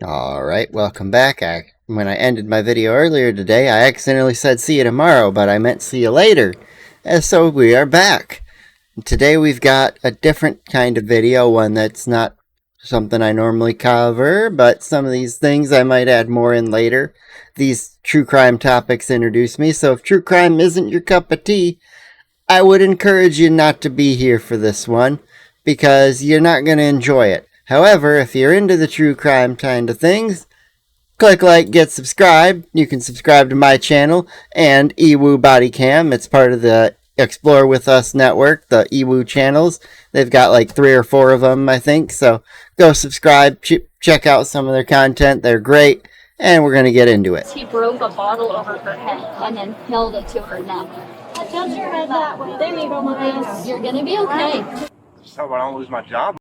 Alright, welcome back. When I ended my video earlier today, I accidentally said see you tomorrow, but I meant see you later. And so we are back. Today we've got a different kind of video, one that's not something I normally cover, but some of these things I might add more in later. These true crime topics introduce me, so if true crime isn't your cup of tea, I would encourage you not to be here for this one, because you're not going to enjoy it. However, if you're into the true crime kind of things, click like, get subscribed. You can subscribe to my channel and Ewu Bodycam. It's part of the Explore With Us network, the Ewu channels. They've got like 3 or 4 of them, I think. So go subscribe, check out some of their content. They're great, and we're going to get into it. He broke a bottle over her head and then held it to her neck. Tilt your head that way. There you go, Maurice. You're going to be okay. Just hope I don't lose my job.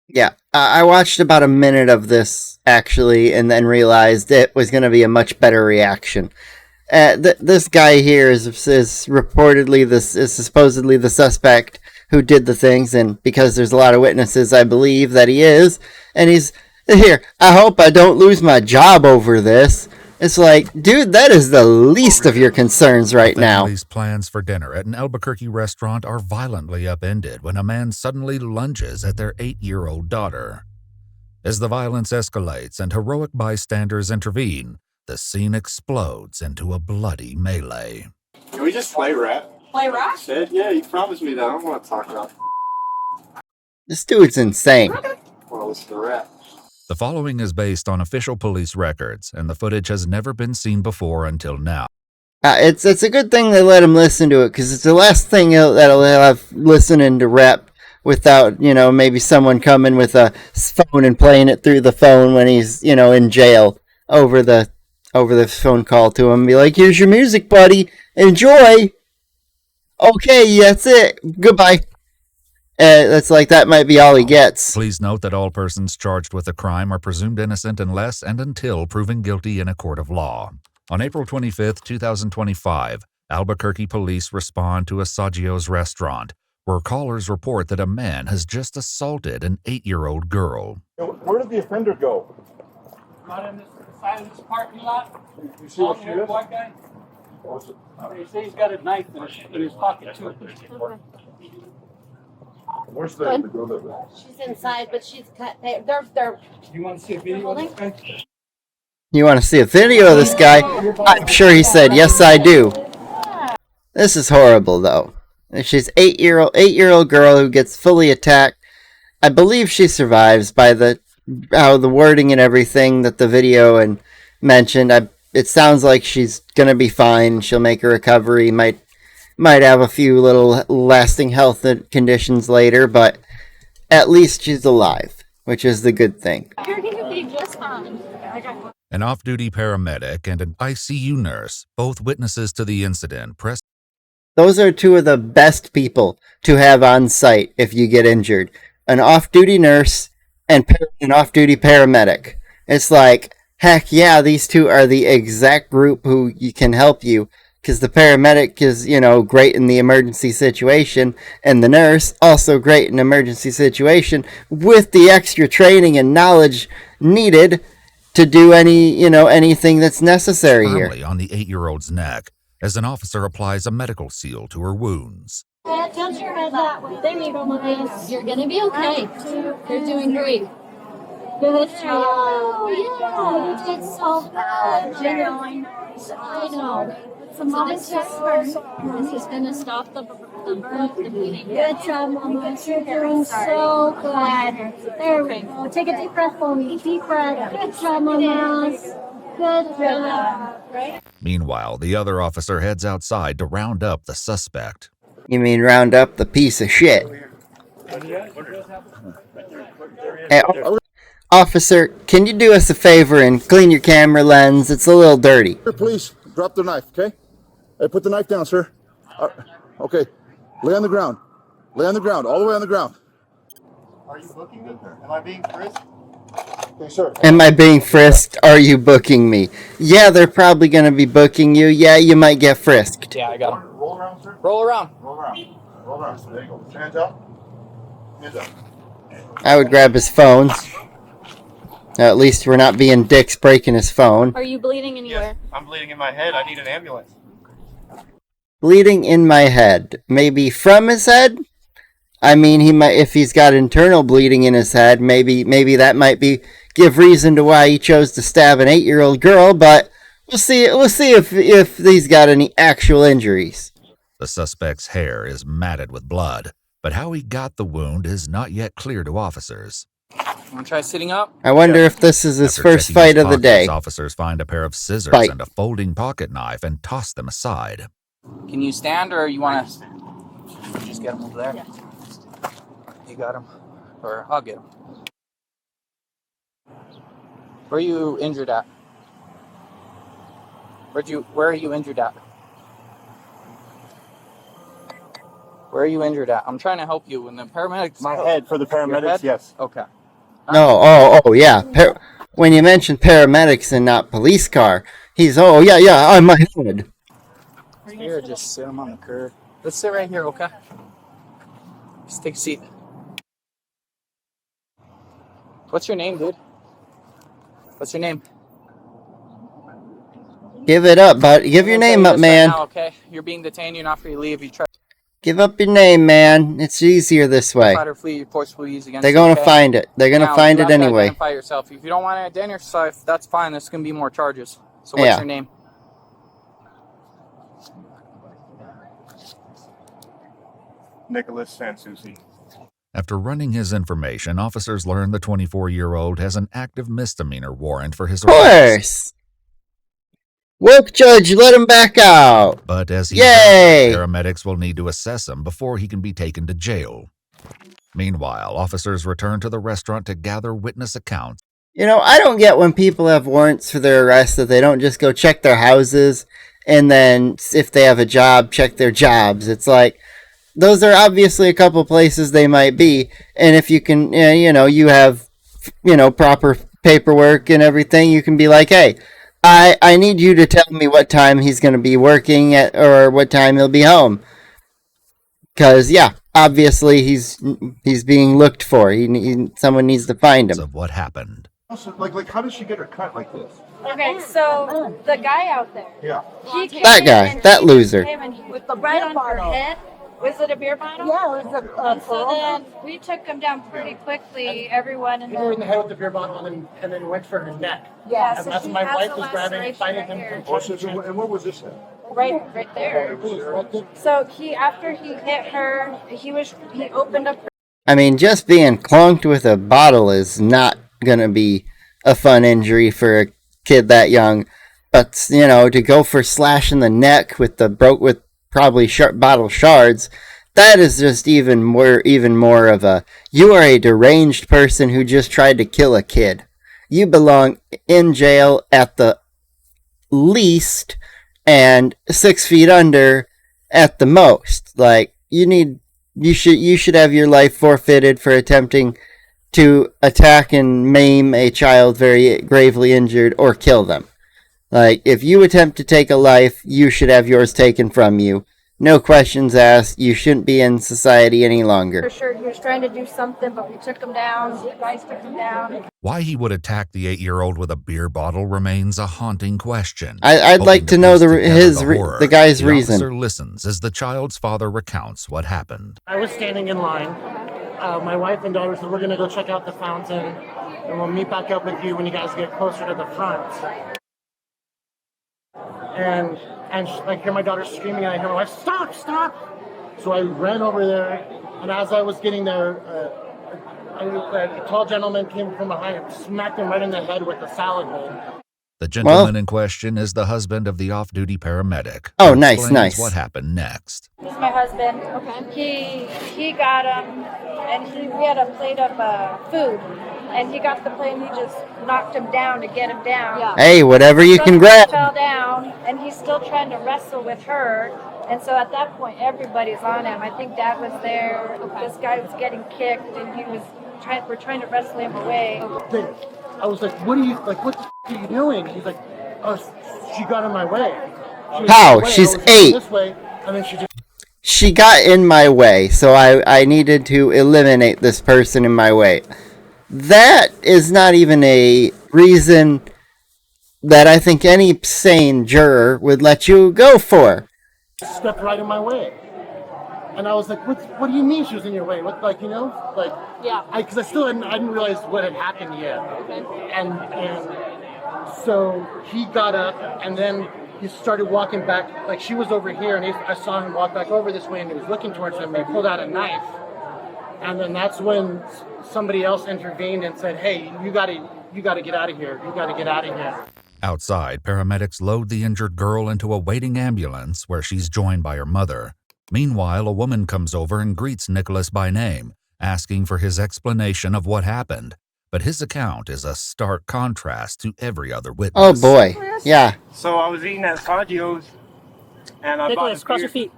Yeah, I watched about a minute of this, actually, and then realized it was going to be a much better reaction. This guy here is supposedly the suspect who did the things, and because there's a lot of witnesses, I believe that he is. And he's, here, I hope I don't lose my job over this. It's like, dude, that is the least of your concerns right now. Family's plans for dinner at an Albuquerque restaurant are violently upended when a man suddenly lunges at their 8-year-old daughter. As the violence escalates and heroic bystanders intervene, the scene explodes into a bloody melee. Can we just play rap? Play rap? Said, yeah, you promised me that. I don't want to talk about. This dude's insane. Well, listen to rap. The following is based on official police records, and the footage has never been seen before until now. It's a good thing they let him listen to it, because it's the last thing that'll have listening to rap without, maybe someone coming with a phone and playing it through the phone when he's, in jail over the phone call to him. Be like, here's your music, buddy. Enjoy. Okay, that's it. Goodbye. That's like, that might be all he gets. Please note that all persons charged with a crime are presumed innocent unless and until proven guilty in a court of law. On April 25, 2025, Albuquerque police respond to a Saggio's restaurant, where callers report that a man has just assaulted an 8-year-old girl. Where did the offender go? Right on this side of this parking lot. You see what she is? White guy. What's it? You see he's got a knife in his pocket too. Where's the girl that She's inside, but she's cut. They're. You want to see a video of this guy? You want to see a video of this guy? I'm sure he said, yes, I do. This is horrible, though. She's 8-year-old girl who gets fully attacked. I believe she survives by how the wording and everything that the video and mentioned. It sounds like she's gonna be fine. She'll make a recovery. Might have a few little lasting health conditions later, but at least she's alive, which is the good thing. You're going to be just fine. An off-duty paramedic and an ICU nurse, both witnesses to the incident, press. Those are 2 of the best people to have on site if you get injured. An off-duty nurse and an off-duty paramedic. It's like, heck yeah, these 2 are the exact group who can help you. Because the paramedic is, great in the emergency situation, and the nurse, also great in emergency situation, with the extra training and knowledge needed to do anything that's necessary here. Firmly on the 8-year-old's neck, as an officer applies a medical seal to her wounds. Tilt your head that way. There you go, Maurice. You're going to be okay. You're doing great. Good job. Yeah, you did so good. I know. So this is going to stop the bleeding. Good job, Mama. You're doing so good. There we go. Take a deep breath for me. Deep breath. Good job, Mama. Good job. Meanwhile, the other officer heads outside to round up the suspect. You mean round up the piece of shit? Hey, officer, can you do us a favor and clean your camera lens? It's a little dirty. Here, please drop the knife, okay? Hey, put the knife down, sir. Okay, lay on the ground. Lay on the ground, all the way on the ground. Are you booking me? Am I being frisked? Okay, sir. Am I being frisked? Are you booking me? Yeah, they're probably going to be booking you. Yeah, you might get frisked. Yeah, I got him. Roll around, sir. Roll around. Roll around. Roll around. So there you go. Hands up. Hands up. I would grab his phones. At least we're not being dicks breaking his phone. Are you bleeding anywhere? I'm bleeding in my head. I need an ambulance. Bleeding in my head. Maybe from his head? I mean, he might, if he's got internal bleeding in his head, maybe that might give reason to why he chose to stab an 8-year-old girl, but we'll see if he's got any actual injuries. The suspect's hair is matted with blood, but how he got the wound is not yet clear to officers. Want to try sitting up? I wonder if this is his After first checking his fight of the pockets, day. Officers find a pair of scissors Fight. and a folding pocket knife and toss them aside. Can you stand, or you want to just get him over there? You got him, or I'll get him. Where are you injured at? Where are you injured at? Where are you injured at? I'm trying to help you. When the paramedics. My head for the Your paramedics, head? yes. Okay. No, oh, yeah. When you mention paramedics and not police car, he's, yeah, on my head. Here, just sit him on the curb. Let's sit right here, okay? Just take a seat. What's your name, dude? What's your name? Give it up, bud. Give your I'm gonna name tell up, you this right man. now, okay? You're being detained. You're not free to leave. You try Give up your name, man. It's easier this way. to flee, you're forcibly used against They're you, gonna okay? find it. They're gonna Now, find you it have to anyway. Identify yourself. If you don't want to identify yourself, that's fine. There's gonna be more charges. So what's Yeah. your name? Nicholas Sansusi. After running his information, officers learn the 24-year-old has an active misdemeanor warrant for his Of arrest. course. Woke judge, let him back out. But as he Yay! dies, paramedics will need to assess him before he can be taken to jail. Meanwhile, officers return to the restaurant to gather witness accounts. You know, I don't get when people have warrants for their arrest that they don't just go check their houses and then, if they have a job, check their jobs. It's like, those are obviously a couple places they might be. And if you can, you have, proper paperwork and everything, you can be like, hey, I need you to tell me what time he's going to be working at or what time he'll be home. Because, yeah, obviously he's being looked for. Someone needs to find him. Of what happened. Also, like, how does she get her cut like this? Okay, so the guy out there. Yeah. He came That in guy, and that he loser. came and he with the right on her head. Was it a beer bottle? Yeah, it was a So then we took him down pretty quickly, everyone, and Hit her in the then head with the beer bottle and then went for her neck. yeah, And so that's she when my has wife the was grabbing, laceration fighting right him here. from And where was this at? right there. So after he hit her, he opened up. I mean, just being clunked with a bottle is not going to be a fun injury for a kid that young. But, to go for slashing the neck with probably bottle shards, that is just even more of a, you are a deranged person who just tried to kill a kid. You belong in jail at the least and 6 feet under at the most. Like, you should have your life forfeited for attempting to attack and maim a child very gravely injured or kill them. Like, if you attempt to take a life, you should have yours taken from you. No questions asked. You shouldn't be in society any longer. For sure, he was trying to do something, but we took him down. The guys took him down. Why he would attack the 8-year-old with a beer bottle remains a haunting question. I'd Hoping like to know piece together horror, the guy's the reason. officer listens as the child's father recounts what happened. I was standing in line. My wife and daughter said, we're going to go check out the fountain, and we'll meet back up with you when you guys get closer to the front. And I hear my daughter screaming, and I hear my wife, stop! So I ran over there, and as I was getting there, a tall gentleman came from behind and smacked him right in the head with a salad bowl. The gentleman in question is the husband of the off-duty paramedic. Oh, who nice, explains nice. What happened next? This is my husband. Okay. He got him, and we had a plate of food, and he got the plate, and he just knocked him down to get him down. Yeah. Hey, whatever you So can he grab. fell down, and he's still trying to wrestle with her. And so at that point, everybody's on him. I think Dad was there. Okay. This guy was getting kicked, and we're trying to wrestle him away. I was like, what the are you doing? He's like, oh, she got in my way. She was How? in my way. She's I was going 8. This way, and then she just She got in my way, so I needed to eliminate this person in my way. that is not even a reason that I think any sane juror would let you go for. Stepped right in my way. And I was like, what do you mean she was in your way? What, like, you know? Like, Yeah. because I didn't realize what had happened yet. Okay. And so he got up and then he started walking back, like she was over here, and I saw him walk back over this way, and he was looking towards him, and he pulled out a knife. And then that's when somebody else intervened and said, hey, you gotta get out of here. You gotta get out of here. Outside, paramedics load the injured girl into a waiting ambulance where she's joined by her mother. Meanwhile, a woman comes over and greets Nicholas by name, asking for his explanation of what happened. But his account is a stark contrast to every other witness. Oh boy, yeah. So I was eating at Saggio's, and I Nicholas, bought cross a your beer. feet.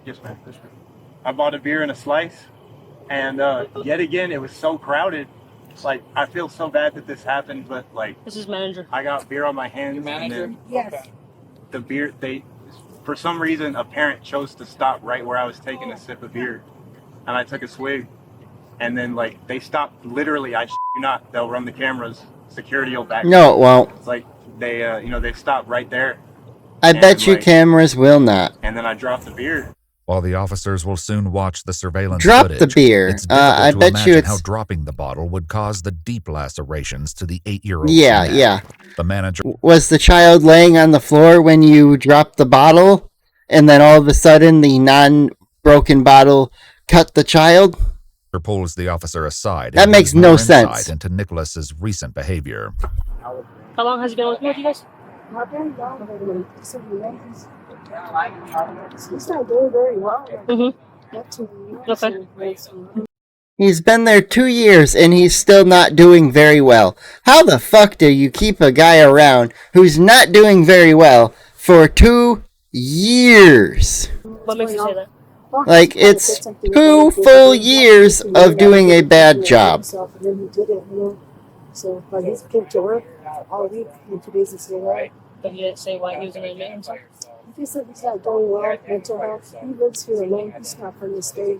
Yes, ma'am. I bought a beer and a slice, and yet again, it was so crowded. Like, I feel so bad that this happened, but like, This is manager. I got beer on my hands. Your manager? And then the beer, for some reason, a parent chose to stop right where I was taking a sip of beer, and I took a swig, and then like they stopped. Literally, I shit you not. They'll run the cameras. Security will back. No, it won't. It's like they, they stopped right there, I And, bet you like- cameras will not. and then I dropped the beer. While the officers will soon watch the surveillance Drop footage, the beer. it's difficult I to bet you imagine it's... how dropping the bottle would cause the deep lacerations to the 8-year-old. Yeah, yeah. The manager Was the child laying on the floor when you dropped the bottle, and then all of a sudden the non-broken bottle cut the child? pulls the officer aside. That and makes gives no more sense. insight into Nicholas's recent behavior. How long has he been with you guys? He's not doing very well. Okay. He's been there 2 years, and he's still not doing very well. How the fuck do you keep a guy around who's not doing very well for 2 years? What makes you say that? Like, it's 2 full years of doing a bad job. And then he did it, you know. So, but he's came to work all week, and 2 days is still right. But he didn't say why he was in admission. He said he's not doing well, mental health. He lives here alone. He's not from the state.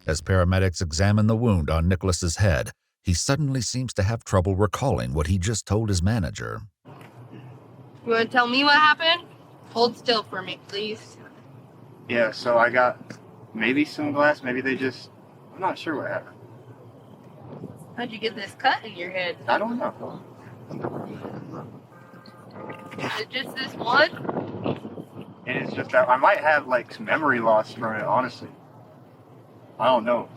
As paramedics examine the wound on Nicholas's head, he suddenly seems to have trouble recalling what he just told his manager. You want to tell me what happened? Hold still for me, please. Yeah, so I got maybe some glass. Maybe they just. I'm not sure what happened. How'd you get this cut in your head? I don't know. Is it just this one? And it's just that I might have like some memory loss from it. Honestly, I don't know.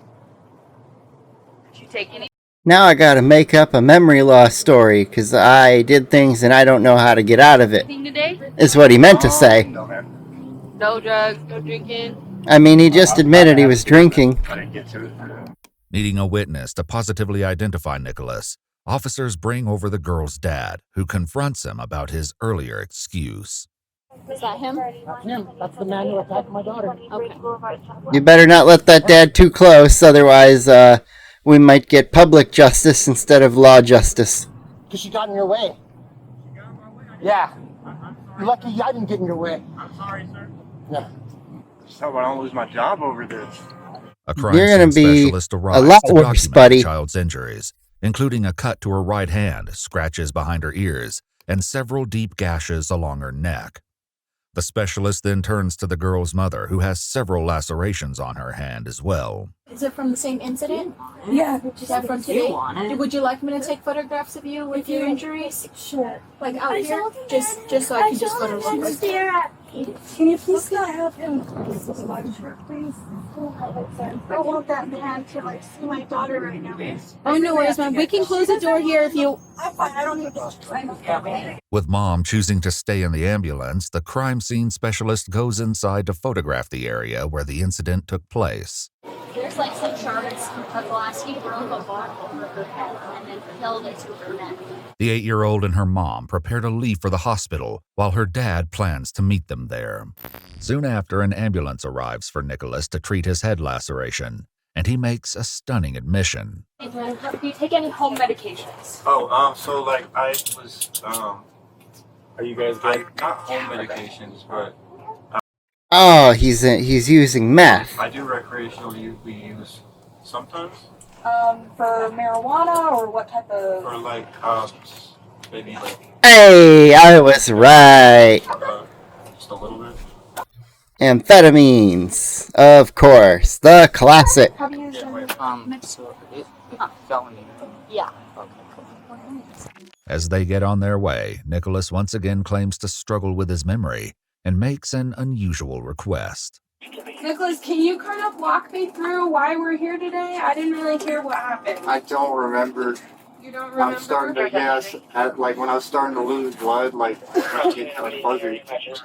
Did you take any? Now I gotta make up a memory loss story, because I did things and I don't know how to get out of it, Anything today? is what he meant to say. No, man. No drugs, no drinking. I mean, he just admitted he was drinking. I didn't get to it. Needing a witness to positively identify Nicholas, officers bring over the girl's dad, who confronts him about his earlier excuse. Is that him? That's him. That's the man who attacked my daughter. Okay. You better not let that dad too close, otherwise we might get public justice instead of law justice. Because she got in your way. Yeah. You're lucky I didn't get in your way. I'm sorry, sir. Yeah. Just hope I don't lose my job over this. A crime You're gonna scene be specialist a arrives lot to worse, document buddy. the child's injuries, including a cut to her right hand, scratches behind her ears, and several deep gashes along her neck. The specialist then turns to the girl's mother, who has several lacerations on her hand as well. Is it from the same incident? Yeah. Is that from today? Would you like me to take photographs of you with your injuries? Sure. Like out here? Just so I can just photo real quick. Can you please not have him? Please. I want that man to like see my daughter right now. Oh, no worries, ma'am. We can close the door here if you... I'm fine. I don't need to. With Mom choosing to stay in the ambulance, the crime scene specialist goes inside to photograph the area where the incident took place. There's like some shards of glass. He broke a bottle over her head and then held it to her neck. The 8-year-old and her mom prepare to leave for the hospital, while her dad plans to meet them there. Soon after, an ambulance arrives for Nicholas to treat his head laceration, and he makes a stunning admission. Do you take any home medications? Oh, so like I was, Are you guys getting not home medications, but Oh, he's using meth. I do recreational we use sometimes. For marijuana or what type of? Or like, maybe like Hey, I was right. just a little bit. Amphetamines, of course, the classic. Have you used them? So it felony. Yeah. Okay, cool. As they get on their way, Nicholas once again claims to struggle with his memory and makes an unusual request. Nicholas, can you kind of walk me through why we're here today? I didn't really hear what happened. I don't remember. You don't remember? I'm starting to guess. Like when I was starting to lose blood, like I get kind of fuzzy.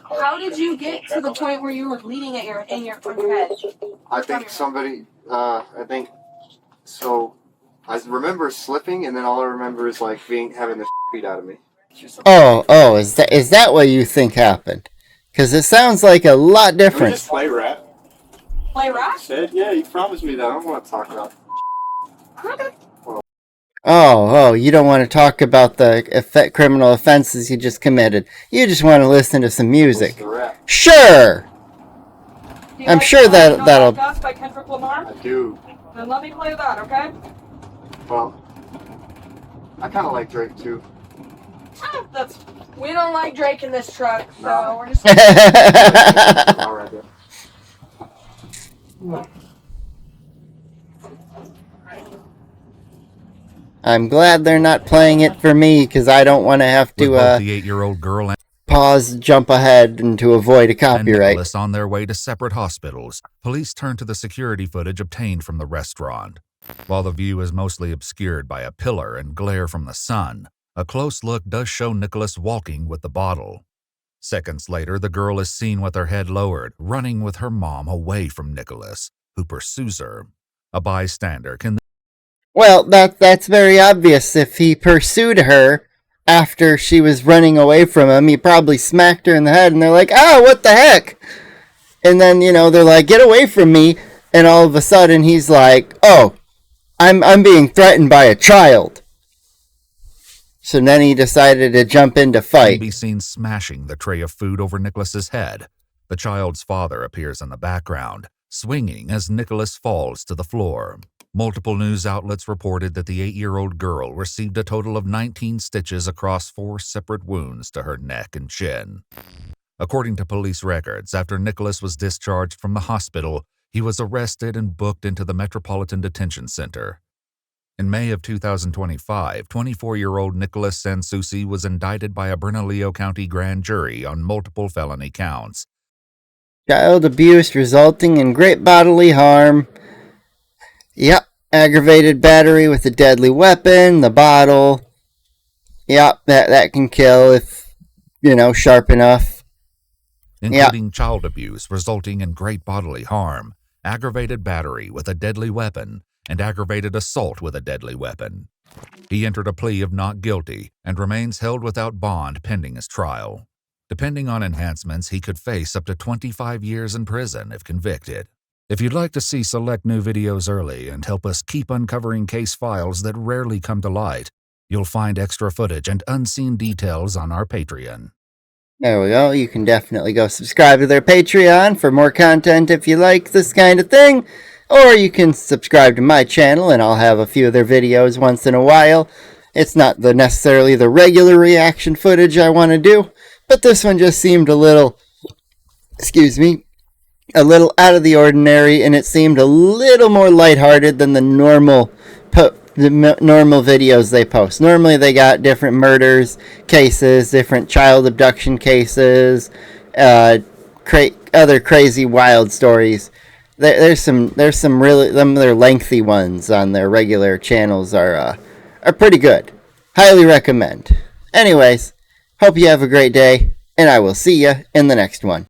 How did you get to the point where you were bleeding in your head? I think somebody. I think so. I remember slipping, and then all I remember is like having the beat out of me. Oh, is that what you think happened? Because it sounds like a lot Can we different. just play rap? Play rap? Said, yeah, you promised me that. I don't want to talk about. Oh, you don't want to talk about the criminal offenses you just committed. You just want to listen to some music. The rap. Sure! I'm sure that'll... Like Us by Kendrick Lamar? I do. Then let me play that, okay? Well, I kind of like Drake too. We don't like Drake in this truck, so No. we're just. All right, then. I'm glad they're not playing it for me, because I don't want to have With to both the 8-year-old girl pause, jump ahead, and to avoid a and copyright. Nicholas on their way to separate hospitals, police turn to the security footage obtained from the restaurant. While the view is mostly obscured by a pillar and glare from the sun, a close look does show Nicholas walking with the bottle. Seconds later, the girl is seen with her head lowered, running with her mom away from Nicholas, who pursues her. A bystander can... Well, that's very obvious. If he pursued her after she was running away from him, he probably smacked her in the head, and they're like, "Ah, what the heck?" And then, they're like, "Get away from me," and all of a sudden he's like, "Oh, I'm being threatened by a child." So then he decided to jump in to can fight. be seen smashing the tray of food over Nicholas's head. The child's father appears in the background, swinging as Nicholas falls to the floor. Multiple news outlets reported that the 8-year-old girl received a total of 19 stitches across 4 separate wounds to her neck and chin. According to police records, after Nicholas was discharged from the hospital, he was arrested and booked into the Metropolitan Detention Center. In May of 2025, 24-year-old Nicholas Sansusi was indicted by a Bernalillo County grand jury on multiple felony counts. Child abuse resulting in great bodily harm. Yep. Aggravated battery with a deadly weapon, the bottle. Yep, that can kill if, sharp enough. Including child abuse resulting in great bodily harm, aggravated battery with a deadly weapon, and aggravated assault with a deadly weapon. He entered a plea of not guilty and remains held without bond pending his trial. Depending on enhancements, he could face up to 25 years in prison if convicted. If you'd like to see select new videos early and help us keep uncovering case files that rarely come to light, you'll find extra footage and unseen details on our Patreon. There we go. You can definitely go subscribe to their Patreon for more content if you like this kind of thing. Or you can subscribe to my channel and I'll have a few of their videos once in a while. It's not necessarily the regular reaction footage I want to do, but this one just seemed a little out of the ordinary, and it seemed a little more lighthearted than the normal videos they post. Normally they got different murders cases, different child abduction cases, other crazy wild stories. There's some really their lengthy ones on their regular channels are pretty good. Highly recommend. Anyways, hope you have a great day, and I will see you in the next one.